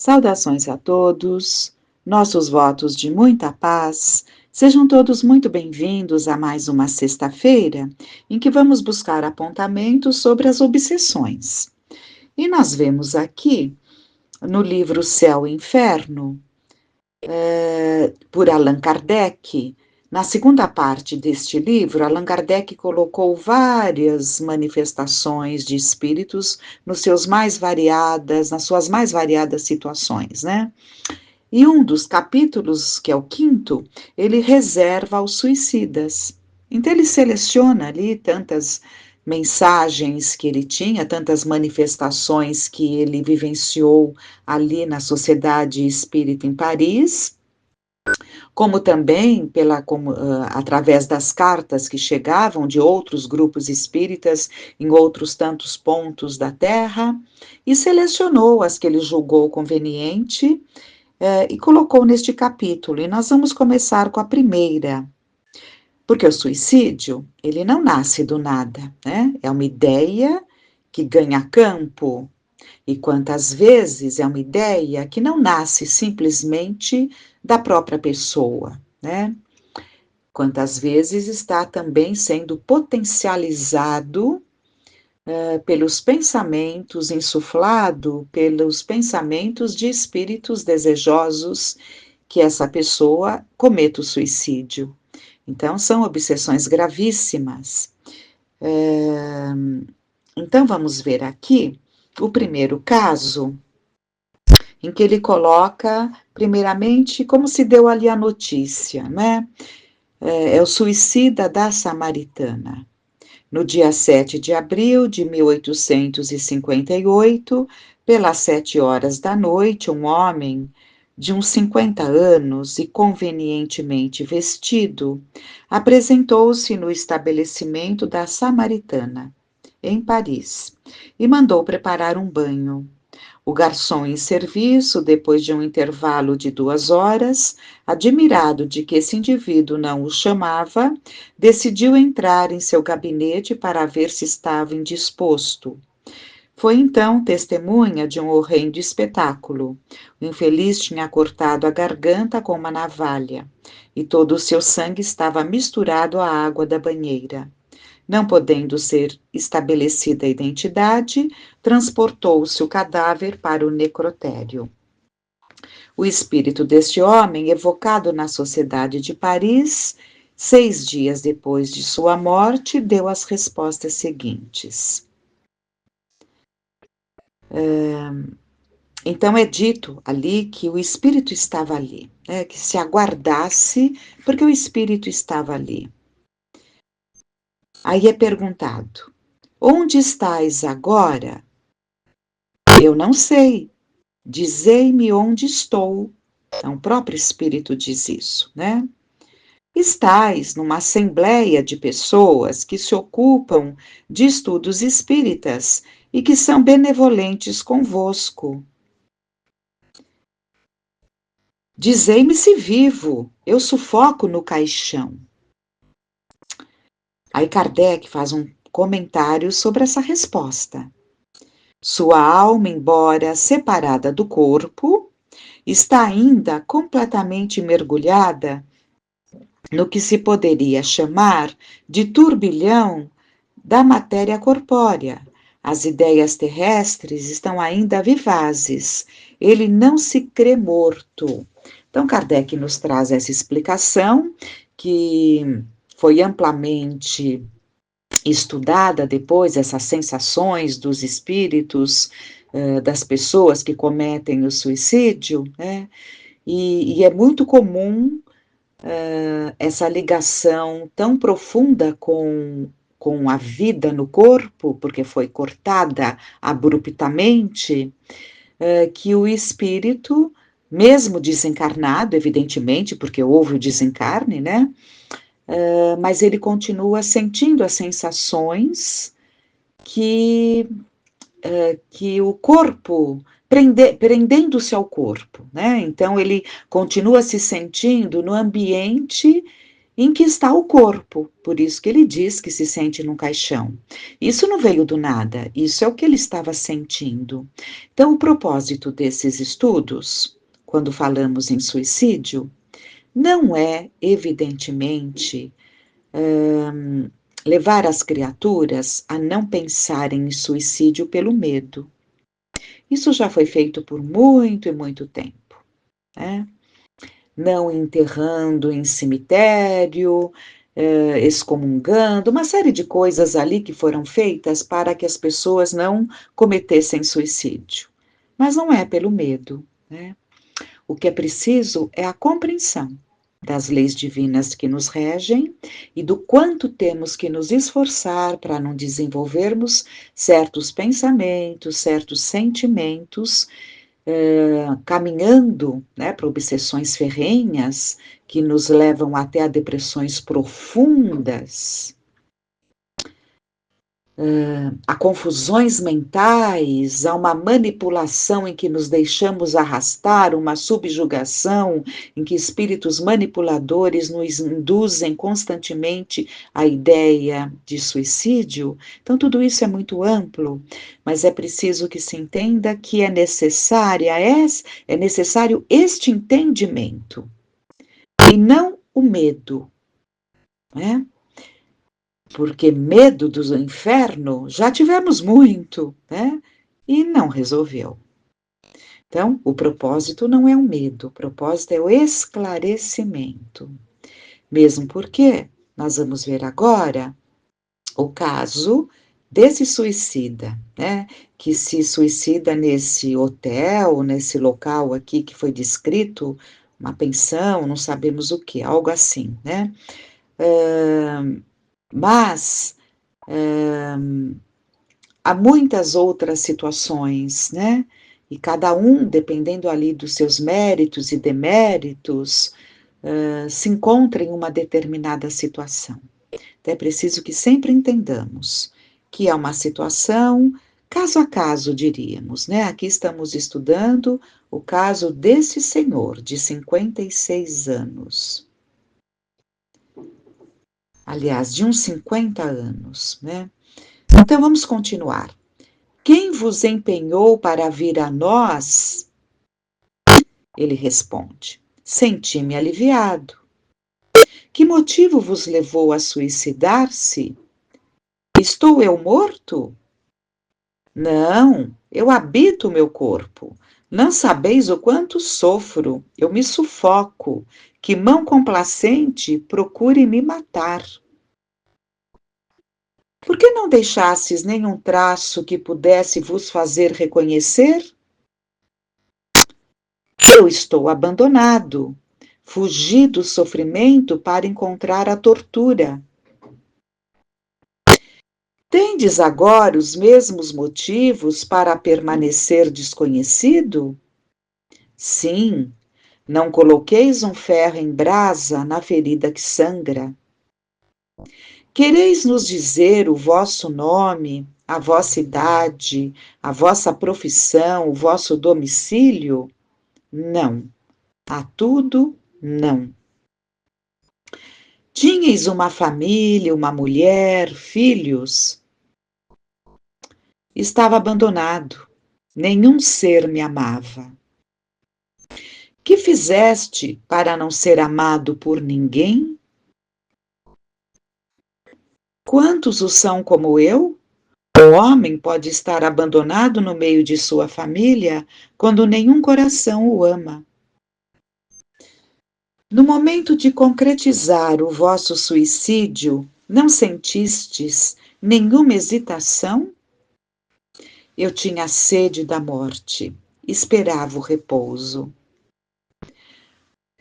Saudações a todos, nossos votos de muita paz. Sejam todos muito bem-vindos a mais uma sexta-feira em que vamos buscar apontamentos sobre as obsessões. E nós vemos aqui no livro Céu e Inferno, por Allan Kardec. Na segunda parte deste livro, Allan Kardec colocou várias manifestações de espíritos nas suas mais variadas situações, né? E um dos capítulos, que é o quinto, ele reserva aos suicidas. Então ele seleciona ali tantas mensagens que ele tinha, tantas manifestações que ele vivenciou ali na Sociedade Espírita em Paris, como também através das cartas que chegavam de outros grupos espíritas em outros tantos pontos da Terra, e selecionou as que ele julgou conveniente e colocou neste capítulo. E nós vamos começar com a primeira, porque o suicídio, ele não nasce do nada, né? É uma ideia que ganha campo, e quantas vezes é uma ideia que não nasce simplesmente da própria pessoa, né? Quantas vezes está também sendo potencializado pelos pensamentos, insuflado pelos pensamentos de espíritos desejosos que essa pessoa cometa o suicídio. Então, são obsessões gravíssimas. Então, vamos ver aqui o primeiro caso, em que ele coloca, primeiramente, como se deu ali a notícia, né? É o suicida da Samaritana. No dia 7 de abril de 1858, pelas 7 horas da noite, um homem de uns 50 anos e convenientemente vestido, apresentou-se no estabelecimento da Samaritana, em Paris, e mandou preparar um banho. O garçom em serviço, depois de um intervalo de 2 horas, admirado de que esse indivíduo não o chamava, decidiu entrar em seu gabinete para ver se estava indisposto. Foi então testemunha de um horrendo espetáculo. O infeliz tinha cortado a garganta com uma navalha, e todo o seu sangue estava misturado à água da banheira. Não podendo ser estabelecida a identidade, transportou-se o cadáver para o necrotério. O espírito deste homem, evocado na Sociedade de Paris, 6 dias depois de sua morte, deu as respostas seguintes. Então é dito ali que o espírito estava ali, né, que se aguardasse, porque o espírito estava ali. Aí é perguntado: onde estás agora? Eu não sei. Dizei-me onde estou. Então, o próprio Espírito diz isso, né? Estais numa assembleia de pessoas que se ocupam de estudos espíritas e que são benevolentes convosco. Dizei-me se vivo, eu sufoco no caixão. Aí Kardec faz um comentário sobre essa resposta. Sua alma, embora separada do corpo, está ainda completamente mergulhada no que se poderia chamar de turbilhão da matéria corpórea. As ideias terrestres estão ainda vivazes. Ele não se crê morto. Então, Kardec nos traz essa explicação que foi amplamente estudada depois, essas sensações dos espíritos, das pessoas que cometem o suicídio, né? E é muito comum essa ligação tão profunda com a vida no corpo, porque foi cortada abruptamente, que o espírito, mesmo desencarnado, evidentemente, porque houve o desencarne, né? Mas ele continua sentindo as sensações que o corpo, prendendo-se ao corpo, né? Então ele continua se sentindo no ambiente em que está o corpo. Por isso que ele diz que se sente num caixão. Isso não veio do nada, isso é o que ele estava sentindo. Então, o propósito desses estudos, quando falamos em suicídio, não é, evidentemente, levar as criaturas a não pensarem em suicídio pelo medo. Isso já foi feito por muito e muito tempo, né? Não enterrando em cemitério, excomungando, uma série de coisas ali que foram feitas para que as pessoas não cometessem suicídio. Mas não é pelo medo, né? O que é preciso é a compreensão das leis divinas que nos regem e do quanto temos que nos esforçar para não desenvolvermos certos pensamentos, certos sentimentos, caminhando, né, para obsessões ferrenhas que nos levam até a depressões profundas, a confusões mentais, a uma manipulação em que nos deixamos arrastar, uma subjugação em que espíritos manipuladores nos induzem constantemente à ideia de suicídio. Então, tudo isso é muito amplo, mas é preciso que se entenda que é necessário este entendimento e não o medo, né? Porque medo do inferno já tivemos muito, né? E não resolveu. Então, o propósito não é o medo, o propósito é o esclarecimento. Mesmo porque nós vamos ver agora o caso desse suicida, né? Que se suicida nesse hotel, nesse local aqui que foi descrito, uma pensão, não sabemos o que, algo assim, né? Mas há muitas outras situações, né? E cada um, dependendo ali dos seus méritos e deméritos, se encontra em uma determinada situação. Então, é preciso que sempre entendamos que é uma situação caso a caso, diríamos, né? Aqui estamos estudando o caso desse senhor de 56 anos. Aliás, de uns 50 anos, né? Então, vamos continuar. Quem vos empenhou para vir a nós? Ele responde: senti-me aliviado. Que motivo vos levou a suicidar-se? Estou eu morto? Não, eu habito o meu corpo. Não sabeis o quanto sofro, eu me sufoco. Que mão complacente procure me matar. Por que não deixastes nenhum traço que pudesse vos fazer reconhecer? Eu estou abandonado. Fugi do sofrimento para encontrar a tortura. Tendes agora os mesmos motivos para permanecer desconhecido? Sim, não coloqueis um ferro em brasa na ferida que sangra. Quereis nos dizer o vosso nome, a vossa idade, a vossa profissão, o vosso domicílio? Não. A tudo, não. Tinhais uma família, uma mulher, filhos? Estava abandonado. Nenhum ser me amava. Que fizeste para não ser amado por ninguém? Quantos o são como eu? O homem pode estar abandonado no meio de sua família quando nenhum coração o ama. No momento de concretizar o vosso suicídio, não sentistes nenhuma hesitação? Eu tinha sede da morte, esperava o repouso.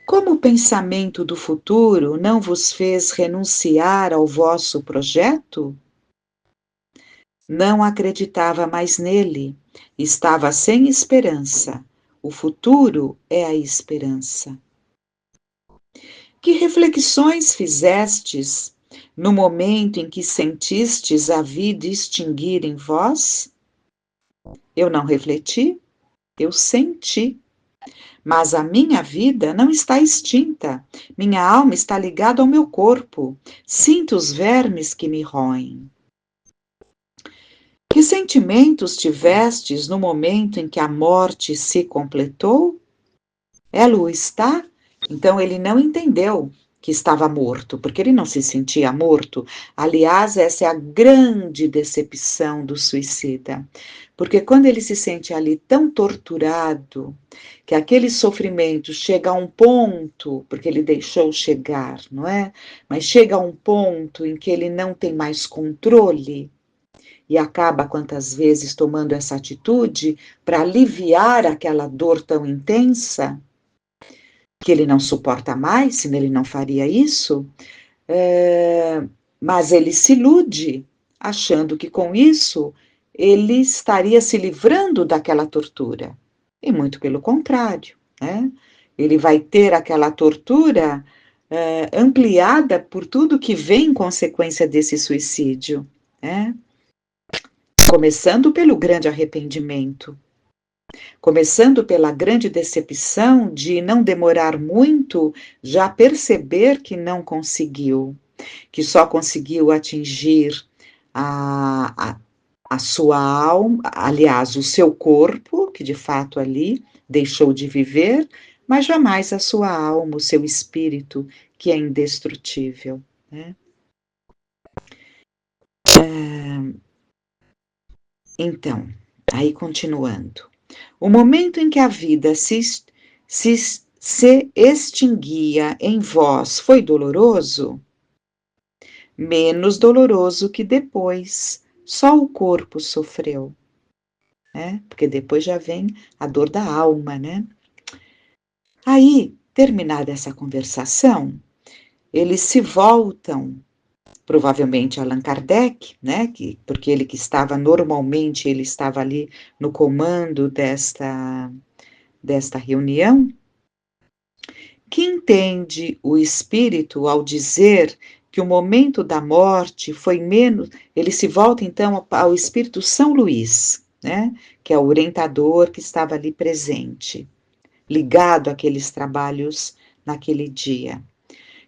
Como o pensamento do futuro não vos fez renunciar ao vosso projeto? Não acreditava mais nele, estava sem esperança. O futuro é a esperança. Que reflexões fizestes no momento em que sentistes a vida extinguir em vós? Eu não refleti, eu senti. Mas a minha vida não está extinta. Minha alma está ligada ao meu corpo. Sinto os vermes que me roem. Que sentimentos tivestes no momento em que a morte se completou? Ela o está? Então ele não entendeu que estava morto, porque ele não se sentia morto. Aliás, essa é a grande decepção do suicida. Porque quando ele se sente ali tão torturado, que aquele sofrimento chega a um ponto, porque ele deixou chegar, não é? Mas chega a um ponto em que ele não tem mais controle e acaba quantas vezes tomando essa atitude para aliviar aquela dor tão intensa, que ele não suporta mais, senão ele não faria isso, mas ele se ilude, achando que com isso ele estaria se livrando daquela tortura. E muito pelo contrário, né? Ele vai ter aquela tortura ampliada por tudo que vem em consequência desse suicídio, né? Começando pelo grande arrependimento, começando pela grande decepção de não demorar muito, já perceber que não conseguiu, que só conseguiu atingir a, a, a sua alma, aliás, o seu corpo, que de fato ali deixou de viver, mas jamais a sua alma, o seu espírito, que é indestrutível, né? Então, aí continuando. O momento em que a vida se extinguia em vós foi doloroso? Menos doloroso que depois. Só o corpo sofreu, né? Porque depois já vem a dor da alma, né? Aí, terminada essa conversação, eles se voltam, provavelmente Allan Kardec, né? Porque ele que estava normalmente, ele estava ali no comando desta reunião. Que entende o espírito ao dizer que o momento da morte foi menos. Ele se volta então ao espírito São Luís, né? Que é o orientador que estava ali presente, ligado àqueles trabalhos naquele dia.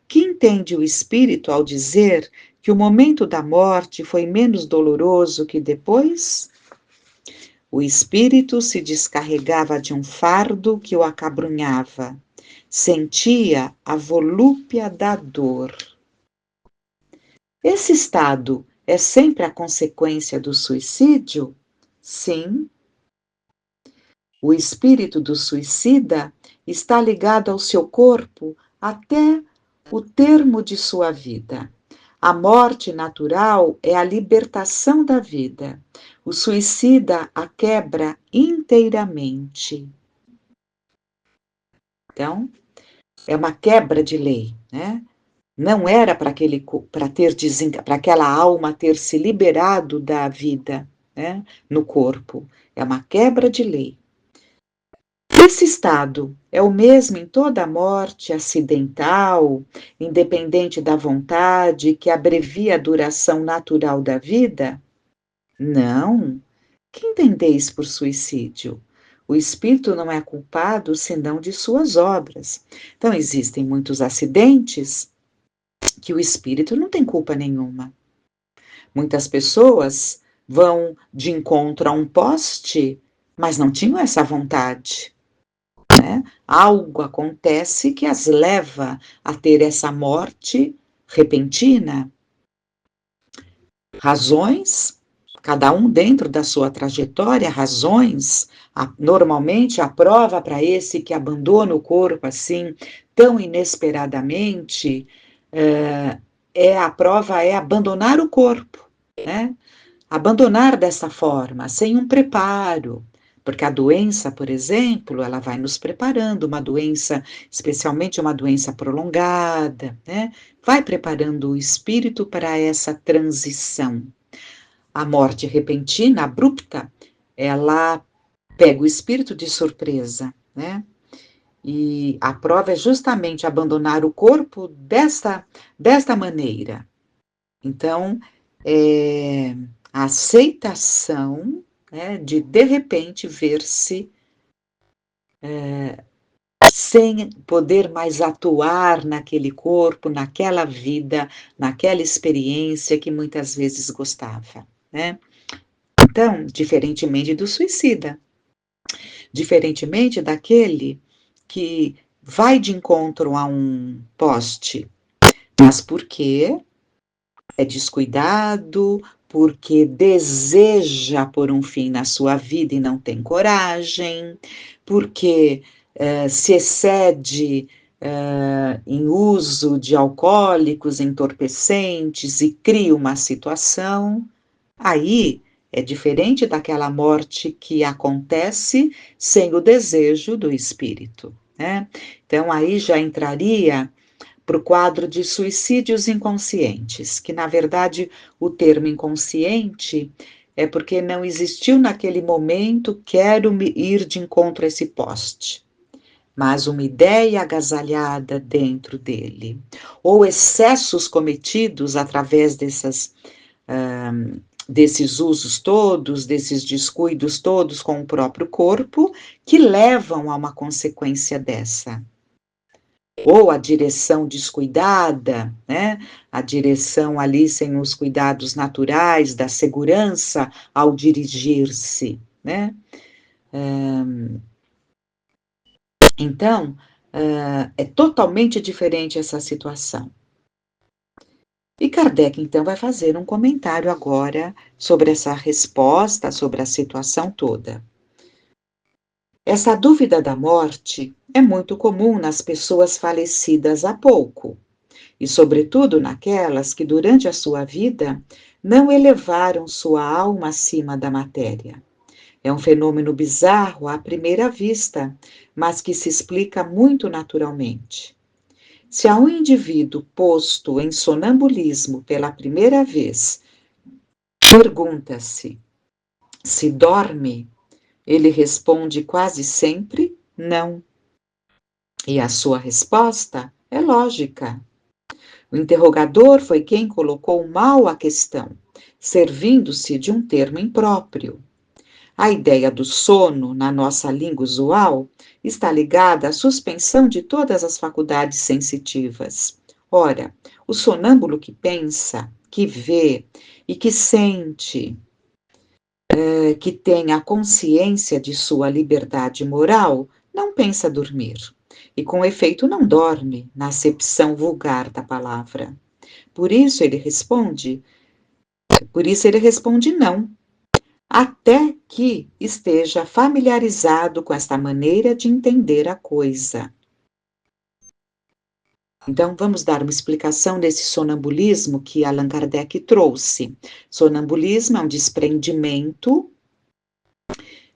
Que entende o espírito ao dizer que o momento da morte foi menos doloroso que depois? O espírito se descarregava de um fardo que o acabrunhava. Sentia a volúpia da dor. Esse estado é sempre a consequência do suicídio? Sim. O espírito do suicida está ligado ao seu corpo até o termo de sua vida. A morte natural é a libertação da vida. O suicida a quebra inteiramente. Então, é uma quebra de lei, né? Não era para aquela alma ter se liberado da vida, né, no corpo. É uma quebra de lei. Esse estado é o mesmo em toda morte acidental, independente da vontade, que abrevia a duração natural da vida? Não. Que entendeis por suicídio? O espírito não é culpado senão de suas obras. Então, existem muitos acidentes que o espírito não tem culpa nenhuma. Muitas pessoas vão de encontro a um poste, mas não tinham essa vontade. Né? Algo acontece que as leva a ter essa morte repentina. Razões, cada um dentro da sua trajetória, razões. Normalmente a prova para esse que abandona o corpo assim, tão inesperadamente, a prova é abandonar o corpo, né? Abandonar dessa forma, sem um preparo, porque a doença, por exemplo, ela vai nos preparando, uma doença, especialmente uma doença prolongada, né? Vai preparando o espírito para essa transição. A morte repentina, abrupta, ela pega o espírito de surpresa, né? E a prova é justamente abandonar o corpo desta maneira. Então, a aceitação, né, de repente ver-se sem poder mais atuar naquele corpo, naquela vida, naquela experiência que muitas vezes gostava, né? Então, diferentemente do suicida, diferentemente daquele que vai de encontro a um poste, mas por quê? É descuidado, porque deseja pôr um fim na sua vida e não tem coragem, porque se excede em uso de alcoólicos, entorpecentes e cria uma situação, aí é diferente daquela morte que acontece sem o desejo do espírito, né? Então aí já entraria para o quadro de suicídios inconscientes, que na verdade o termo inconsciente é porque não existiu naquele momento, quero me ir de encontro a esse poste, mas uma ideia agasalhada dentro dele, ou excessos cometidos através desses usos todos, desses descuidos todos com o próprio corpo, que levam a uma consequência dessa. Ou a direção descuidada, né? A direção ali sem os cuidados naturais da segurança ao dirigir-se, né? Então, é totalmente diferente essa situação. E Kardec, então, vai fazer um comentário agora sobre essa resposta, sobre a situação toda. Essa dúvida da morte é muito comum nas pessoas falecidas há pouco, e sobretudo naquelas que durante a sua vida não elevaram sua alma acima da matéria. É um fenômeno bizarro à primeira vista, mas que se explica muito naturalmente. Se a um indivíduo posto em sonambulismo pela primeira vez pergunta-se se dorme, ele responde quase sempre não. E a sua resposta é lógica. O interrogador foi quem colocou mal a questão, servindo-se de um termo impróprio. A ideia do sono, na nossa língua usual, está ligada à suspensão de todas as faculdades sensitivas. Ora, o sonâmbulo que pensa, que vê e que sente, que tem a consciência de sua liberdade moral, não pensa dormir. E com efeito não dorme, na acepção vulgar da palavra. Por isso ele responde não, até que esteja familiarizado com esta maneira de entender a coisa. Então, vamos dar uma explicação desse sonambulismo que Allan Kardec trouxe. Sonambulismo é um desprendimento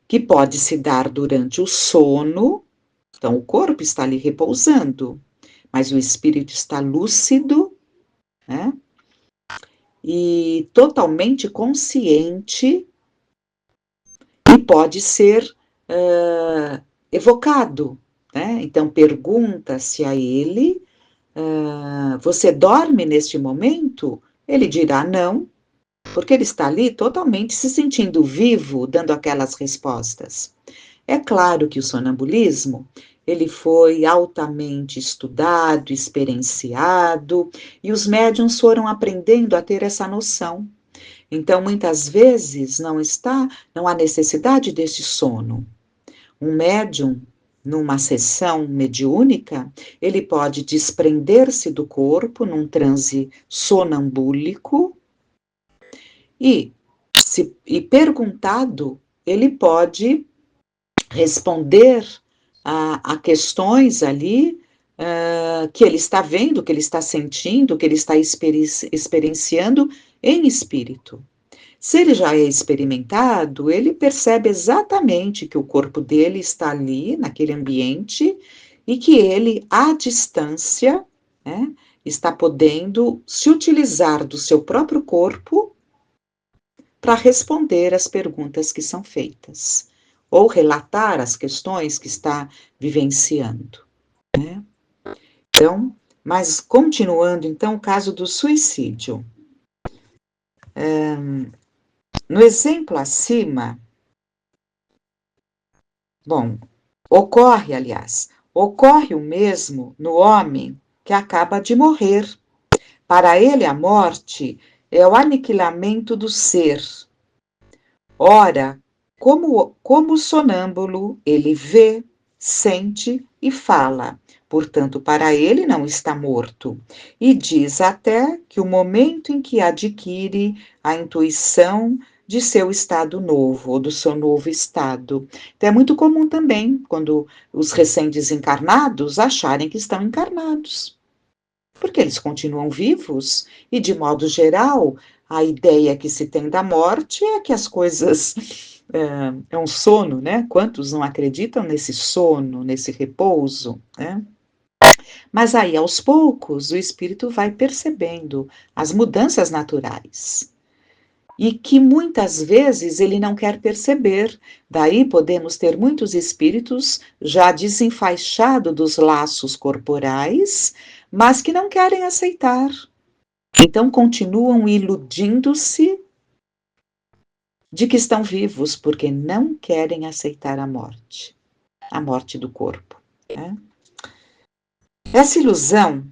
que pode se dar durante o sono, então o corpo está ali repousando, mas o espírito está lúcido, né? E totalmente consciente e pode ser evocado, né? Então pergunta-se a ele, você dorme neste momento? Ele dirá não, porque ele está ali totalmente se sentindo vivo, dando aquelas respostas. É claro que o sonambulismo, ele foi altamente estudado, experienciado, e os médiuns foram aprendendo a ter essa noção. Então, muitas vezes, não há necessidade desse sono. Um médium, numa sessão mediúnica, ele pode desprender-se do corpo num transe sonambúlico e perguntado, ele pode responder a questões ali que ele está vendo, que ele está sentindo, que ele está experienciando em espírito. Se ele já é experimentado, ele percebe exatamente que o corpo dele está ali, naquele ambiente, e que ele, à distância, né, está podendo se utilizar do seu próprio corpo para responder às perguntas que são feitas, ou relatar as questões que está vivenciando, né? Então, mas continuando, então, o caso do suicídio. No exemplo acima, bom, Ocorre o mesmo no homem que acaba de morrer. Para ele, a morte é o aniquilamento do ser. Ora, como sonâmbulo, ele vê, sente e fala. Portanto, para ele não está morto. E diz até que o momento em que adquire a intuição de seu estado novo, ou do seu novo estado. Então, é muito comum também, quando os recém-desencarnados acharem que estão encarnados, porque eles continuam vivos e, de modo geral, a ideia que se tem da morte é que as coisas é um sono, né? Quantos não acreditam nesse sono, nesse repouso, né? Mas aí, aos poucos, o espírito vai percebendo as mudanças naturais e que muitas vezes ele não quer perceber. Daí podemos ter muitos espíritos já desenfaixados dos laços corporais, mas que não querem aceitar. Então continuam iludindo-se de que estão vivos, porque não querem aceitar a morte do corpo, né? Essa ilusão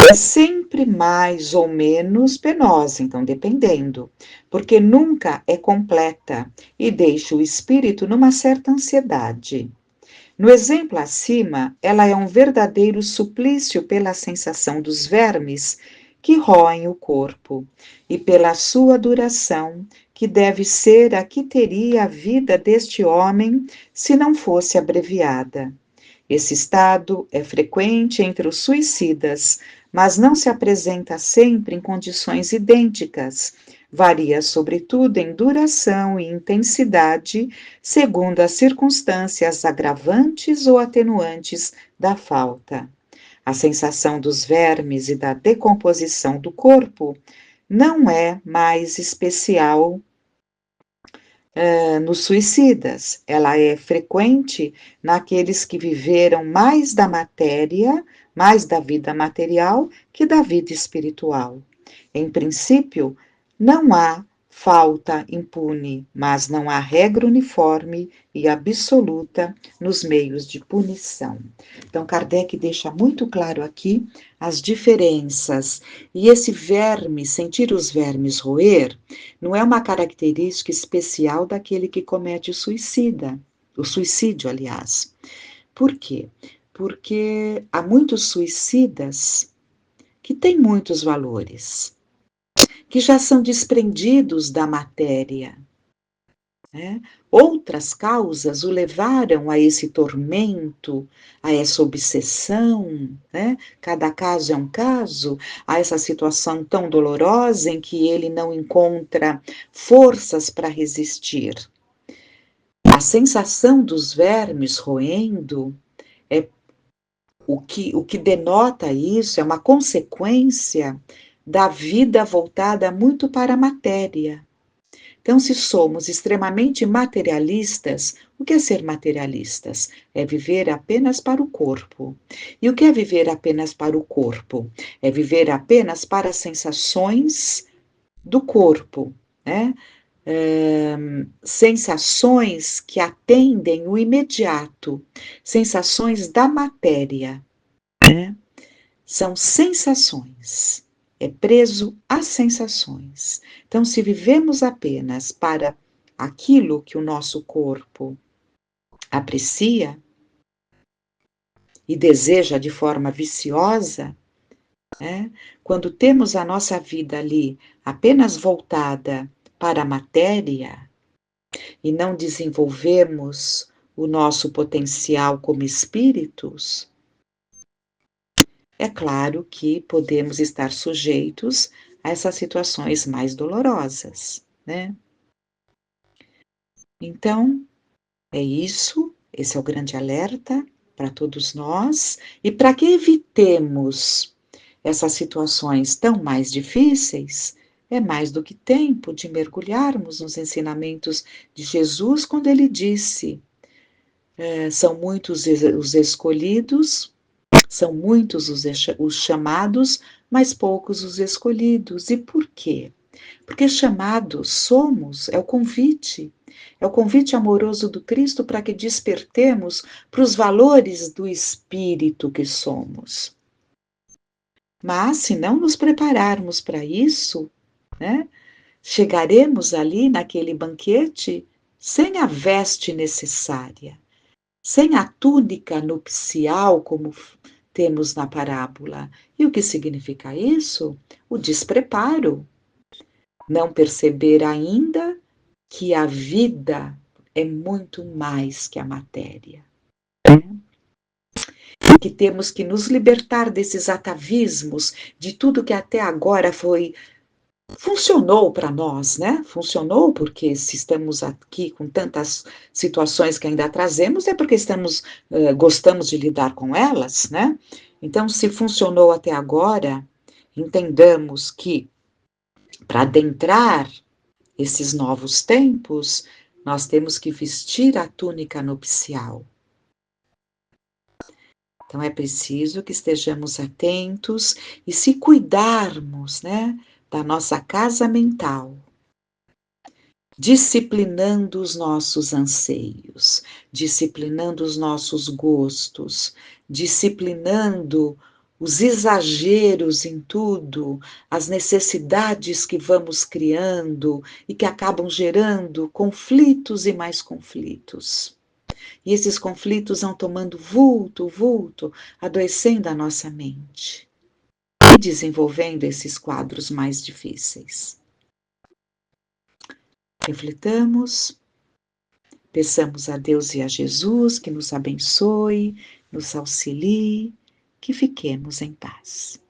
é sempre mais ou menos penosa, então dependendo, porque nunca é completa e deixa o espírito numa certa ansiedade. No exemplo acima, ela é um verdadeiro suplício pela sensação dos vermes que roem o corpo e pela sua duração, que deve ser a que teria a vida deste homem se não fosse abreviada. Esse estado é frequente entre os suicidas, mas não se apresenta sempre em condições idênticas. Varia, sobretudo, em duração e intensidade, segundo as circunstâncias agravantes ou atenuantes da falta. A sensação dos vermes e da decomposição do corpo não é mais especial nos suicidas. Ela é frequente naqueles que viveram mais da matéria, mais da vida material que da vida espiritual. Em princípio, não há falta impune, mas não há regra uniforme e absoluta nos meios de punição. Então, Kardec deixa muito claro aqui as diferenças. E esse verme, sentir os vermes roer, não é uma característica especial daquele que comete o suicídio, aliás. Por quê? Porque há muitos suicidas que têm muitos valores, que já são desprendidos da matéria, né? Outras causas o levaram a esse tormento, a essa obsessão, né? Cada caso é um caso, a essa situação tão dolorosa em que ele não encontra forças para resistir. A sensação dos vermes roendo é o que denota isso, é uma consequência da vida voltada muito para a matéria. Então, se somos extremamente materialistas, o que é ser materialistas? É viver apenas para o corpo. E o que é viver apenas para o corpo? É viver apenas para as sensações do corpo, né? Sensações que atendem o imediato, sensações da matéria, né? São sensações. É preso às sensações. Então, se vivemos apenas para aquilo que o nosso corpo aprecia e deseja de forma viciosa, né? Quando temos a nossa vida ali apenas voltada para a matéria e não desenvolvemos o nosso potencial como espíritos, é claro que podemos estar sujeitos a essas situações mais dolorosas, né? Então, é isso, esse é o grande alerta para todos nós, e para que evitemos essas situações tão mais difíceis, é mais do que tempo de mergulharmos nos ensinamentos de Jesus, quando ele disse: são muitos os escolhidos, são muitos os chamados, mas poucos os escolhidos. E por quê? Porque chamados somos, é o convite. É o convite amoroso do Cristo para que despertemos para os valores do Espírito que somos. Mas, se não nos prepararmos para isso, né, chegaremos ali naquele banquete sem a veste necessária, sem a túnica nupcial, como temos na parábola. E o que significa isso? O despreparo. Não perceber ainda que a vida é muito mais que a matéria. E que temos que nos libertar desses atavismos, de tudo que até agora funcionou para nós, né? Funcionou porque se estamos aqui com tantas situações que ainda trazemos, é porque gostamos de lidar com elas, né? Então, se funcionou até agora, entendamos que para adentrar esses novos tempos, nós temos que vestir a túnica nupcial. Então é preciso que estejamos atentos e se cuidarmos, né, da nossa casa mental, disciplinando os nossos anseios, disciplinando os nossos gostos, disciplinando os exageros em tudo, as necessidades que vamos criando e que acabam gerando conflitos e mais conflitos. E esses conflitos vão tomando vulto, adoecendo a nossa mente e desenvolvendo esses quadros mais difíceis. Reflitamos, peçamos a Deus e a Jesus que nos abençoe, nos auxilie, que fiquemos em paz.